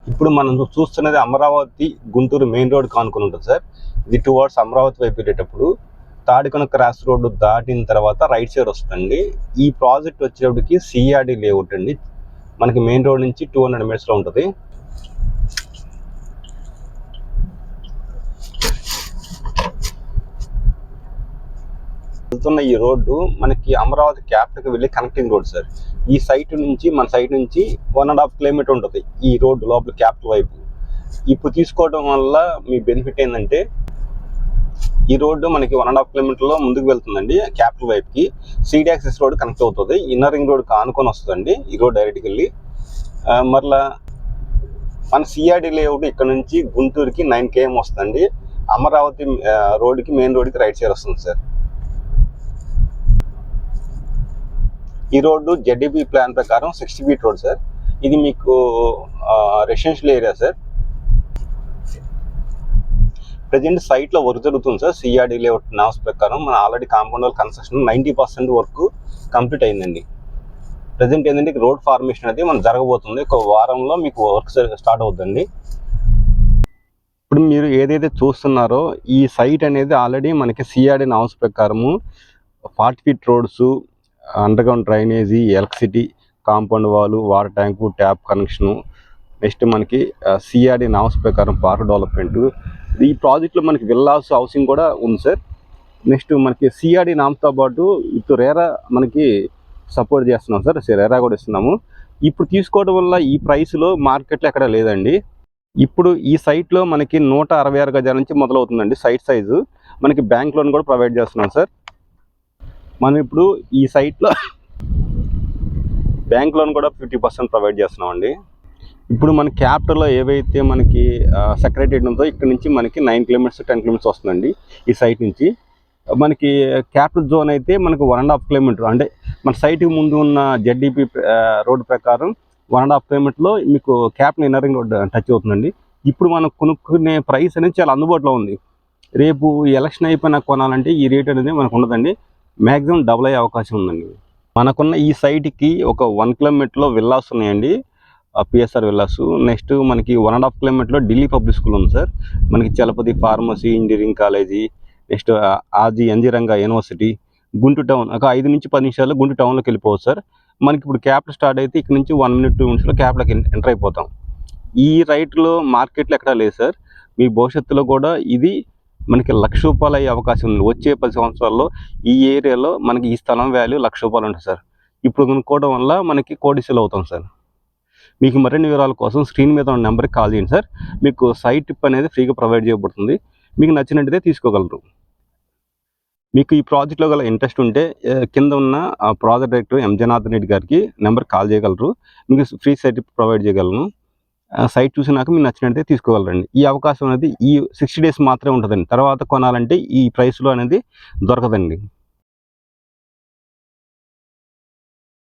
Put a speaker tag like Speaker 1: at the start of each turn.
Speaker 1: ఇప్పుడు మనం చూస్తున్నది అమరావతి గుంటూరు మెయిన్ రోడ్ కానుకొని ఉంటుంది సార్. ఇది టువర్డ్స్ అమరావతి వైపు వెళ్ళేటప్పుడు తాడికొండ క్రాస్ రోడ్డు దాటిన తర్వాత రైట్ సైడ్ వస్తుందండి. ఈ ప్రాజెక్ట్ వచ్చేటప్పటికి సిఆర్డి లేఅవుట్ అండి. మనకి మెయిన్ రోడ్ నుంచి 200 మీటర్స్లో ఉంటుంది. వెళ్తున్న ఈ రోడ్డు మనకి అమరావతి క్యాపిటల్కి వెళ్ళి కనెక్టింగ్ రోడ్ సార్. ఈ సైట్ నుంచి మన సైట్ నుంచి 1.5 కిలోమీటర్ ఉంటుంది ఈ రోడ్డు లోపల క్యాపిటల్ వైపు. ఇప్పుడు తీసుకోవడం వల్ల మీ బెనిఫిట్ ఏంటంటే ఈ రోడ్డు మనకి 1.5 కిలోమీటర్లో ముందుకు వెళ్తుందండి క్యాపిటల్ వైపుకి. సీడ్ యాక్సిస్ రోడ్ కనెక్ట్ అవుతుంది. ఇన్నర్ రింగ్ రోడ్ ఆనుకొని వస్తుందండి ఈ రోడ్ డైరెక్ట్కి వెళ్ళి. మరలా మన సిఆర్డి లేఅవుట్ ఇక్కడ నుంచి గుంటూరుకి 9 km వస్తుందండి. అమరావతి రోడ్డుకి మెయిన్ రోడ్డుకి రైట్ సైడ్ వస్తుంది సార్. ఈ రోడ్డు జెడ్డీపీ ప్లాన్ ప్రకారం 60 feet రోడ్ సార్. ఇది మీకు రెసిడెన్షియల్ ఏరియా సార్. ప్రజెంట్ సైట్లో వర్క్ జరుగుతుంది సార్. సిఆర్డి లేఅవుట్ నామ్స్ ప్రకారం మన already compound wall construction 90% work complete అయిందండి. ప్రజెంట్ ఏంటంటే రోడ్ ఫార్మేషన్ అనేది మనం జరగబోతుంది. ఒక వారంలో మీకు వర్క్ స్టార్ట్ అవుతుందండి. ఇప్పుడు మీరు ఏదైతే చూస్తున్నారో ఈ సైట్ అనేది ఆల్రెడీ మనకి సిఆర్డి నామ్స్ ప్రకారము 40 feet roads, underground drainage, electricity, compound wall, water tank, tap connection, next మనకి సిఆర్డి నామ్స్ ప్రకారం పార్క్ డెవలప్మెంట్. ఈ ప్రాజెక్ట్లో మనకి విల్లాస్ హౌసింగ్ కూడా ఉంది సార్. నెక్స్ట్ మనకి సిఆర్డి నామ్స్తో పాటు ఇప్పుడు రేరా మనకి సపోర్ట్ చేస్తున్నాం సార్. రేరా కూడా ఇస్తున్నాము. ఇప్పుడు తీసుకోవడం వల్ల ఈ ప్రైస్లో మార్కెట్లో ఎక్కడ లేదండి. ఇప్పుడు ఈ సైట్లో మనకి 166 గజాల నుంచి మొదలవుతుందండి సైట్ సైజు. మనకి బ్యాంక్ లోన్ కూడా ప్రొవైడ్ చేస్తున్నాం సార్. మనం ఇప్పుడు ఈ సైట్లో బ్యాంక్ లోన్ కూడా 50% ప్రొవైడ్ చేస్తున్నాం అండి. ఇప్పుడు మన క్యాపిటల్లో ఏవైతే మనకి సెక్రటరీ ఉందో ఇక్కడ నుంచి మనకి 9 kilometers 10 kilometers వస్తుందండి ఈ సైట్ నుంచి. మనకి క్యాపిటల్ జోన్ అయితే మనకు 1.5 kilometer, అంటే మన సైట్కి ముందు ఉన్న జెడ్డీపీ రోడ్డు ప్రకారం 1.5 kilometerలో మీకు capital inner ring road touch అవుతుందండి. ఇప్పుడు మనం కొనుక్కునే ప్రైస్ అనేది చాలా అందుబాటులో ఉంది. రేపు ఎలక్షన్ అయిపోయినా కొనాలంటే ఈ రేట్ అనేది మనకు ఉండదండి. మ్యాక్సిమం డబుల్ అయ్యే అవకాశం ఉందండి. మనకున్న ఈ సైట్కి ఒక 1 kilometerలో విల్లాస్ ఉన్నాయండి, పిఎస్ఆర్ విల్లాస్. నెక్స్ట్ మనకి 1.5 kilometerలో ఢిల్లీ పబ్లిక్ స్కూల్ ఉంది సార్. మనకి Chalapathi pharmacy engineering college, next RG NG Ranga University, Guntur town ఒక 5 నుంచి 10 నిమిషాల్లో గుంటూరు టౌన్లోకి వెళ్ళిపోవచ్చు సార్. మనకి ఇప్పుడు క్యాపిటల్ స్టార్ట్ అయితే ఇక్కడ నుంచి 1 minute 2 minutesలో క్యాపిటల్కి ఎంటర్ అయిపోతాం. ఈ రైట్లో మార్కెట్లో ఎక్కడా లేదు సార్. మీ భవిష్యత్తులో కూడా ఇది మనకి ₹1,00,000 అయ్యే అవకాశం ఉంది. వచ్చే 10 సంవత్సరాల్లో ఈ ఏరియాలో మనకి ఈ స్థలం వాల్యూ ₹1,00,000 ఉంటుంది సార్. ఇప్పుడు కొనుక్కోవడం వల్ల మనకి కోటీశ్వరులు అవుతాం సార్. మీకు మరిన్ని వివరాల కోసం స్క్రీన్ మీద ఉన్న నెంబర్కి కాల్ చేయండి సార్. మీకు సైట్ టిప్ అనేది ఫ్రీగా ప్రొవైడ్ చేయబడుతుంది. మీకు నచ్చినట్టయితే తీసుకోగలరు. మీకు ఈ ప్రాజెక్ట్లో గల ఇంట్రెస్ట్ ఉంటే కింద ఉన్న project director M Janardhan Reddy గారికి నెంబర్కి కాల్ చేయగలరు. మీకు ఫ్రీ సైట్ టిప్ ప్రొవైడ్ చేయగలను. సైట్ చూసినాక మీకు నచ్చినట్టయితే తీసుకోగలరండి. ఈ అవకాశం అనేది ఈ 60 days మాత్రమే ఉంటుందండి. తర్వాత కొనాలంటే ఈ ప్రైస్లో అనేది దొరకదండి.